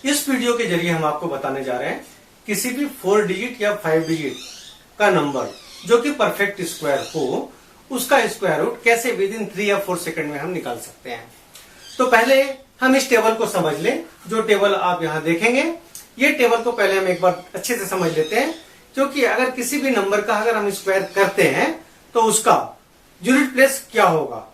इस वीडियो के जरिए हम आपको बताने जा रहे हैं किसी भी 4 डिजिट या 5 डिजिट का नंबर जो कि परफेक्ट स्क्वायर हो, उसका स्क्वायर रूट कैसे विद इन 3 या 4 सेकंड में हम निकाल सकते हैं। तो पहले हम इस टेबल को समझ लें। जो टेबल आप यहां देखेंगे, ये टेबल को पहले हम एक बार अच्छे से समझ लेते हैं, क्योंकि अगर किसी भी नंबर का अगर हम स्क्वायर करते हैं तो उसका यूनिट प्लेस क्या होगा,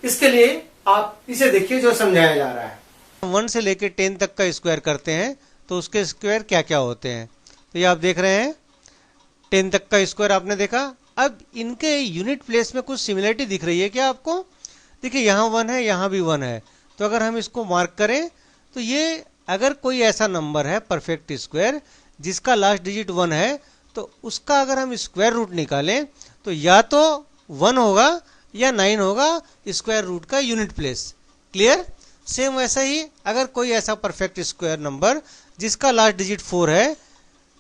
इसके लिए आप इसे देखिए जो समझाया जा रहा है। 1 से लेकर 10 तक का स्क्वायर करते हैं तो उसके स्क्वायर क्या क्या होते हैं। तो ये आप देख रहे हैं 10 तक का स्क्वायर आपने देखा। अब इनके यूनिट प्लेस में कुछ सिमिलरिटी दिख रही है क्या आपको? देखिए यहाँ 1 है, यहाँ भी 1 है। तो अगर हम इसको मार्क करें तो ये अगर कोई ऐसा नंबर है परफेक्ट स्क्वायर जिसका लास्ट डिजिट 1 है, तो उसका अगर हम स्क्वायर रूट निकालें तो या तो 1 होगा या 9 होगा स्क्वायर रूट का यूनिट प्लेस। क्लियर? सेम वैसा ही अगर कोई ऐसा परफेक्ट स्क्वायर नंबर जिसका लास्ट डिजिट 4 है,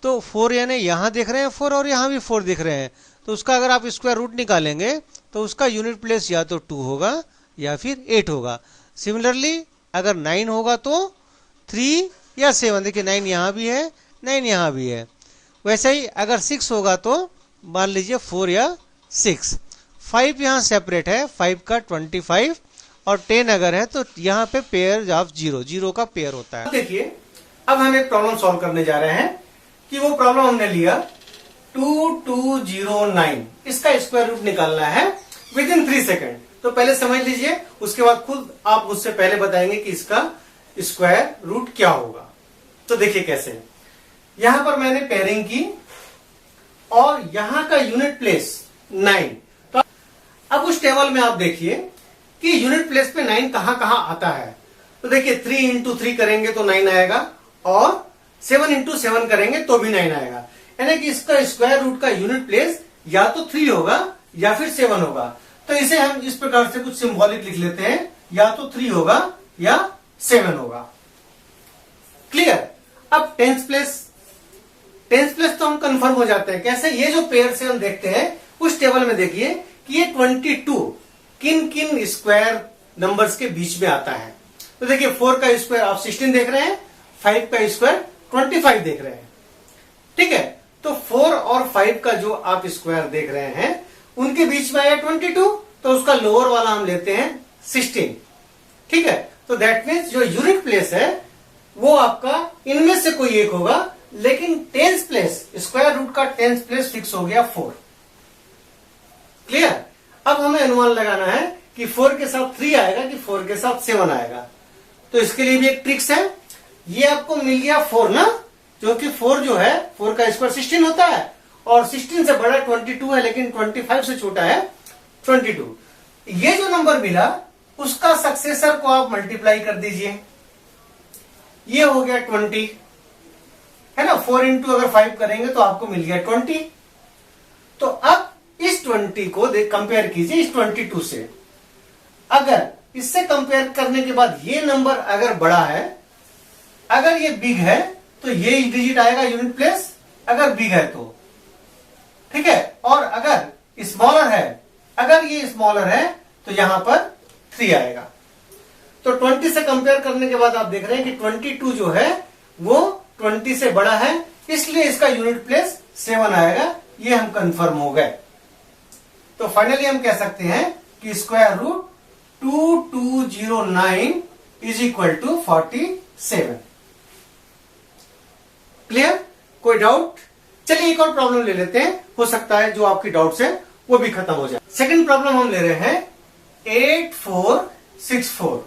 तो 4 यानी यहाँ देख रहे हैं 4 और यहाँ भी 4 दिख रहे हैं, तो उसका अगर आप स्क्वायर रूट निकालेंगे तो उसका यूनिट प्लेस या तो 2 होगा या फिर 8 होगा। सिमिलरली अगर 9 होगा तो 3 या 7, देखिए 9 यहाँ भी है, 9 यहाँ भी है। वैसे ही अगर 6 होगा तो मान लीजिए 4 या 6। 5 यहाँ सेपरेट है, 5 का 25, और 10 अगर है तो यहाँ पे पेयर ऑफ 0 का पेयर होता है। देखिए अब हम एक प्रॉब्लम सॉल्व करने जा रहे हैं कि वो प्रॉब्लम हमने लिया 2209, इसका स्क्वायर रूट निकालना है विद इन 3 सेकेंड। तो पहले समझ लीजिए, उसके बाद खुद आप मुझसे पहले बताएंगे कि इसका स्क्वायर रूट क्या होगा। तो देखिए कैसे, यहां पर मैंने पेयरिंग की और यहां का यूनिट प्लेस 9। तो अब उस टेबल में आप देखिए कि यूनिट प्लेस पे 9 कहां कहां आता है। तो देखिए 3 इंटू 3 करेंगे तो 9 आएगा, और 7 इंटू 7 करेंगे तो भी 9 आएगा। यानी कि इसका स्क्वायर रूट का यूनिट प्लेस या तो 3 होगा या फिर 7 होगा। तो इसे हम इस प्रकार से कुछ सिंबॉलिक लिख लेते हैं, या तो 3 होगा या 7 होगा। क्लियर? अब टेंस प्लेस तो हम कंफर्म हो जाते हैं। कैसे? ये जो पेयर से हम देखते हैं उस टेबल में देखिए कि ये 22 किन किन स्क्वायर नंबर्स के बीच में आता है। तो देखिए 4 का स्क्वायर आप 16 देख रहे हैं, 5 का स्क्वायर 25 देख रहे हैं। ठीक है, तो 4 और 5 का जो आप स्क्वायर देख रहे हैं उनके बीच में आया 22, तो उसका लोअर वाला हम लेते हैं 16। ठीक है, तो दैट मीन्स जो यूनिट प्लेस है वो आपका इनमें से कोई एक होगा, लेकिन टेंस प्लेस, स्क्वायर रूट का टेंस प्लेस फिक्स हो गया 4। क्लियर? अब हमें अनुमान लगाना है कि 4 के साथ 3 आएगा कि 4 के साथ 7 आएगा। तो इसके लिए भी एक ट्रिक्स है। ये आपको मिल गया 4 ना, क्योंकि 4 जो है 4 का स्क्वायर 16 होता है, और 16 से बड़ा 22 है, लेकिन 25 से छोटा है 22। ये जो नंबर मिला उसका सक्सेसर को आप मल्टीप्लाई कर दीजिए, ये हो गया 20, है ना। 4 इंटू अगर 5 करेंगे तो आपको मिल गया 20। तो अब इस 20 को कंपेयर कीजिए इस 22 से। अगर इससे कंपेयर करने के बाद ये नंबर अगर बड़ा है, अगर ये बिग है, तो ये डिजिट आएगा यूनिट प्लेस, अगर बिग है तो। ठीक है, और अगर स्मॉलर है, अगर ये स्मॉलर है तो यहां पर 3 आएगा। तो 20 से कंपेयर करने के बाद आप देख रहे हैं कि 22 जो है वो 20 से बड़ा है, इसलिए इसका यूनिट प्लेस 7 आएगा। ये हम कंफर्म हो गए। तो फाइनली हम कह सकते हैं कि square root 2209 is equal to 47। Clear? कोई डाउट? चलिए एक और प्रॉब्लम ले लेते हैं, हो सकता है जो आपकी डाउट्स है वो भी खत्म हो जाए। सेकंड प्रॉब्लम हम ले रहे हैं 8464।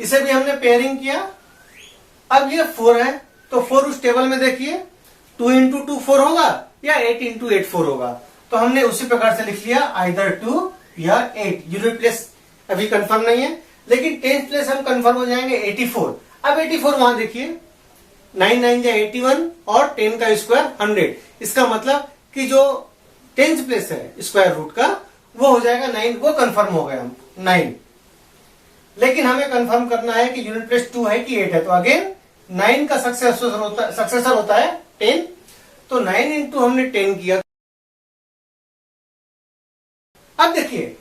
इसे भी हमने पेयरिंग किया। अब ये 4 है, तो 4 उस टेबल में देखिए 2 इंटू 2 4 होगा या 8 इंटू 8 4 होगा। तो हमने उसी प्रकार से लिख लिया आइदर 2 या 8। यूनिट प्लेस अभी कंफर्म नहीं है, लेकिन टेंथ प्लेस हम कंफर्म हो जाएंगे 84। अब 84 वहां देखिए 9 9 या 81 और 10 का स्क्वायर 100। इसका मतलब कि जो 10th प्लेस है स्क्वायर रूट का वो हो जाएगा 9। वो कंफर्म हो गया हम 9। लेकिन हमें कंफर्म करना है कि यूनिट प्लेस 2 है कि 8 है। तो अगेन 9 का सक्सेसर होता है 10। तो 9 इंटू हमने 10 किया। अब देखिए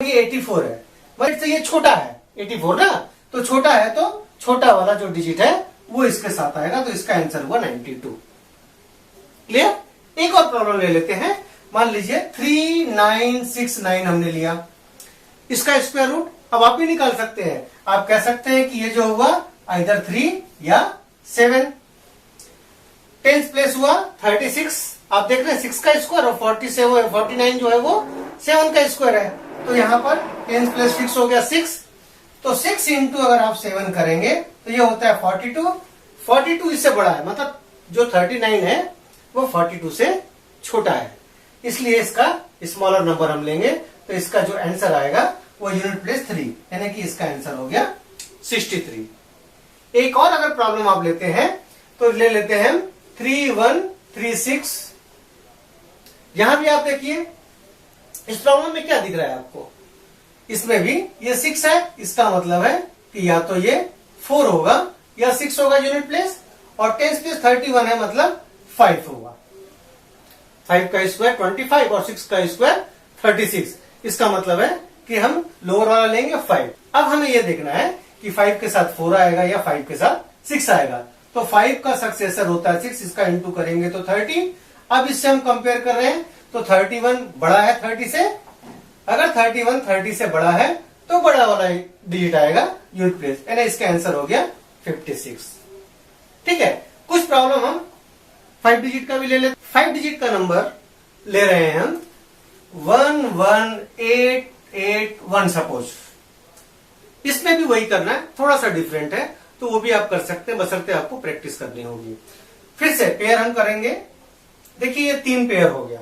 ये 84 है, बट ये छोटा है 84 ना, तो छोटा है तो छोटा वाला जो डिजिट है वो इसके साथ आएगा, तो इसका आंसर हुआ 92। क्लियर? एक और प्रॉब्लम ले लेते हैं। मान लीजिए 3969 हमने लिया, इसका स्क्वायर रूट अब आप ही निकाल सकते हैं। आप कह सकते हैं कि ये जो हुआ आइदर 3 या 7। टेंस प्लेस हुआ 36, आप देख रहे हैं 6 का स्क्वायर, और 49 जो है वो 7 का स्क्वायर है, तो यहां पर टेंस प्लेस फिक्स हो गया 6। तो 6 इंटू अगर आप 7 करेंगे तो ये होता है 42। 42 इससे बड़ा है, मतलब जो 39 है वो 42 से छोटा है, इसलिए इसका स्मॉलर नंबर हम लेंगे। तो इसका जो आंसर आएगा वो यूनिट प्लेस 3, यानी कि इसका आंसर हो गया 63। एक और अगर प्रॉब्लम आप लेते हैं तो ले लेते हैं 3136। यहां भी आप देखिए इस प्रॉब्लम में क्या दिख रहा है आपको, इसमें भी ये 6 है, इसका मतलब है कि या तो ये 4 होगा या 6 होगा यूनिट प्लेस, और टेंस प्लेस 31 है मतलब 5 होगा। 5 का स्क्वायर 25 और 6 का स्क्वायर 36, इसका मतलब है कि हम लोअर वाला लेंगे 5। अब हमें यह देखना है कि 5 के साथ 4 आएगा या 5 के साथ 6 आएगा। तो 5 का सक्सेसर होता है 6, इसका इंटू करेंगे तो 30। अब इससे हम कंपेयर कर रहे हैं तो 31 बड़ा है 30 से, अगर 31 30 से बड़ा है तो बड़ा वाला डिजिट आएगा यूनिट प्लेस, यानी इसका आंसर हो गया 56। ठीक है, कुछ प्रॉब्लम हम 5 डिजिट का भी ले लेते। 5 डिजिट का नंबर ले रहे हैं हम 11881 सपोज। इसमें भी वही करना है, थोड़ा सा डिफरेंट है, तो वो भी आप कर सकते हैं, बशर्ते आपको प्रैक्टिस करनी होगी। फिर से पेयर हम करेंगे। देखिए ये 3 पेयर हो गया।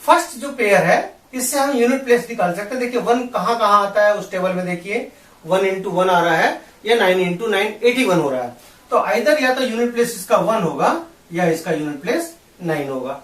फर्स्ट जो पेयर है इससे हम यूनिट प्लेस निकाल सकते हैं। देखिए 1 कहां कहां आता है उस टेबल में, देखिए 1 इंटू 1 आ रहा है या 9 इंटू 9 81 हो रहा है। तो आइदर या तो यूनिट प्लेस इसका 1 होगा या इसका यूनिट प्लेस 9 होगा।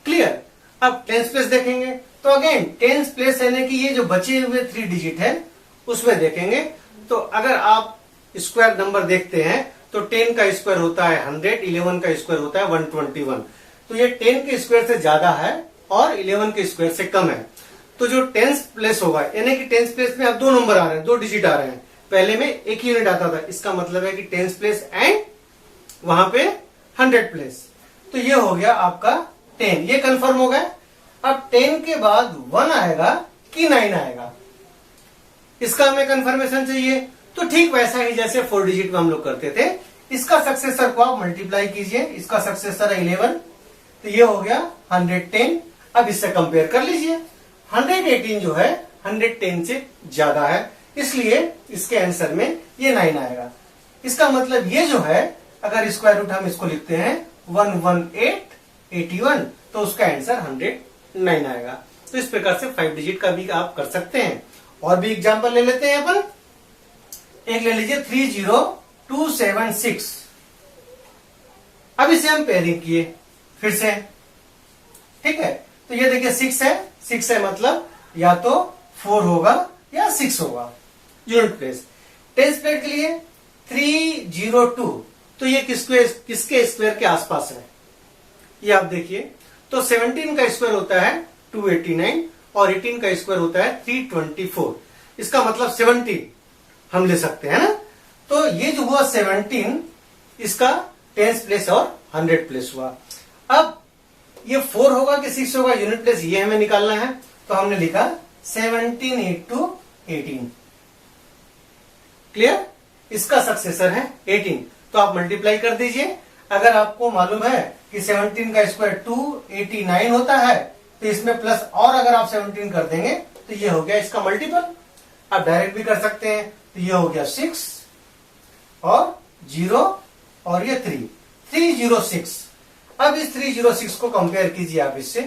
क्लियर? अब टेंस प्लेस देखेंगे तो अगेन टेंस प्लेस यानी कि ये जो बचे हुए 3 डिजिट है उसमें देखेंगे। तो अगर आप स्क्वायर नंबर देखते हैं तो 10 का स्क्वायर होता है 100, 11 का स्क्वायर होता है 121। तो ये 10 के स्क्वायर से ज्यादा है और 11 के स्क्वायर से कम है। तो जो टेंस प्लेस होगा, यानी कि टेंस प्लेस में अब 2 नंबर आ रहे हैं, 2 डिजिट आ रहे हैं, पहले में 1 यूनिट आता था, इसका मतलब है कि टेंस प्लेस एंड वहां पे 100 प्लेस। तो ये हो गया आपका 10, ये कंफर्म हो गया। अब 10 के बाद 1 आएगा कि 9 आएगा, इसका हमें कंफर्मेशन चाहिए। तो ठीक वैसा ही जैसे 4 डिजिट में हम लोग करते थे, इसका सक्सेसर को आप मल्टीप्लाई कीजिए। इसका सक्सेसर है 11, तो ये हो गया 110। अब इससे कंपेयर कर लीजिए, 118 जो है 110 से ज्यादा है, इसलिए इसके आंसर में ये 9 आएगा। इसका मतलब ये जो है, अगर स्क्वायर रूट हम इसको लिखते हैं 11881, तो उसका आंसर 109 आएगा। तो इस प्रकार से 5 डिजिट का भी आप कर सकते हैं। और भी एग्जांपल ले लेते हैं अपन। एक ले लीजिए 30276। अब इसे हम पेयरिंग किए फिर से, ठीक है। तो ये देखिए 6 है, 6 है मतलब या तो 4 होगा या 6 होगा यूनिट प्लेस। टेंस प्लेस के लिए 302, तो ये किसके स्क्वायर के आसपास है, ये आप देखिए। तो 17 का स्क्वायर होता है 289 और 18 का स्क्वायर होता है 324। इसका मतलब 17 हम ले सकते हैं ना। तो ये जो हुआ 17, इसका टेंस प्लेस और 100 प्लेस हुआ। अब ये 4 होगा कि 6 होगा यूनिट प्लेस, ये हमें निकालना है। तो हमने लिखा 17 इंटू 18। क्लियर? इसका सक्सेसर है 18, तो आप मल्टीप्लाई कर दीजिए। अगर आपको मालूम है कि 17 का स्क्वायर 289 होता है, तो इसमें प्लस और अगर आप 17 कर देंगे तो ये हो गया इसका मल्टीपल। आप डायरेक्ट भी कर सकते हैं, तो ये हो गया 6 और 0 और ये 306। अब इस 306 को कंपेयर कीजिए आप इससे,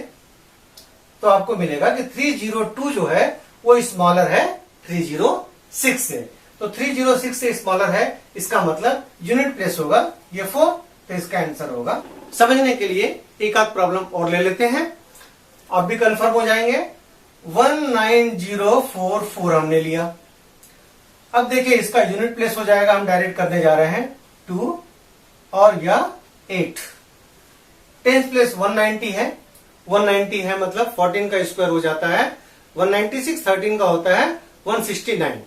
तो आपको मिलेगा कि 302 जो है वो स्मॉलर है 306 से। तो 306 से स्मॉलर है, इसका मतलब यूनिट प्लेस होगा ये 4, तो इसका आंसर होगा। समझने के लिए एक आध प्रॉब्लम और ले लेते हैं, आप भी कंफर्म हो जाएंगे। 19044 हमने लिया। अब देखिए इसका यूनिट प्लेस हो जाएगा, हम डायरेक्ट करने जा रहे हैं 2 और या 8। टेंस प्लेस 190 है, 190 है मतलब 14 का स्क्वायर हो जाता है 196, 13 का होता है 169।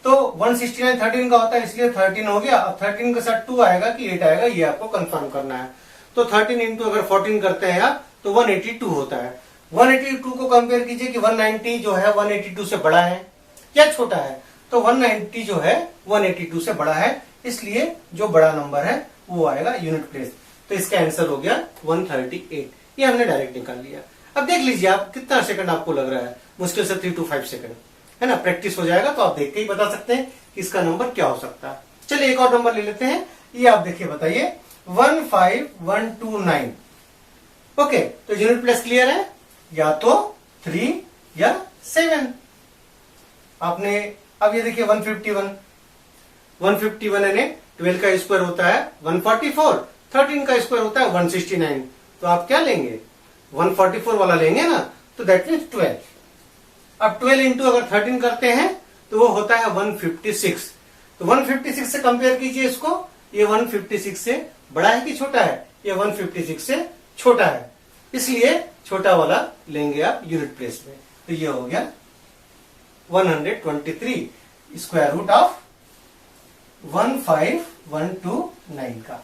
तो 169 13 का होता है, इसलिए 13 हो गया। अब 13 के साथ 2 आएगा कि 8 आएगा, ये आपको कंफर्म करना है। तो 13 इंटू अगर 14 करते हैं आप तो 182 होता है। 182 को कंपेयर कीजिए कि 190 जो है 182 से बड़ा है या छोटा है। तो 190 जो है 182 से बड़ा है, इसलिए जो बड़ा नंबर है वो आएगा यूनिट प्लेस। तो इसका आंसर हो गया 138। ये हमने डायरेक्ट निकाल लिया। अब देख लीजिए आप कितना सेकंड आपको लग रहा है, मुश्किल से 3 to 5 सेकंड है ना। प्रैक्टिस हो जाएगा तो आप देख के ही बता सकते हैं कि इसका नंबर क्या हो सकता है। चलिए एक और नंबर ले लेते हैं। ये आप देखिए बताइए 15129। ओके, तो यूनिट प्लेस क्लियर है, या तो 3 या 7। आपने अब ये देखिए 151 यानी 12 का स्क्वायर होता है 144, 13 का स्क्वायर होता है 169। तो आप क्या लेंगे, 144 वाला लेंगे ना, तो दैट मीन्स 12। अब 12 इंटू अगर 13 करते हैं तो वो होता है 156। तो 156 से कंपेयर कीजिए इसको, ये 156 से बड़ा है कि छोटा है, ये 156 से छोटा है, इसलिए छोटा वाला लेंगे आप यूनिट प्लेस में। तो ये हो गया 123 स्क्वायर रूट ऑफ 15129 का।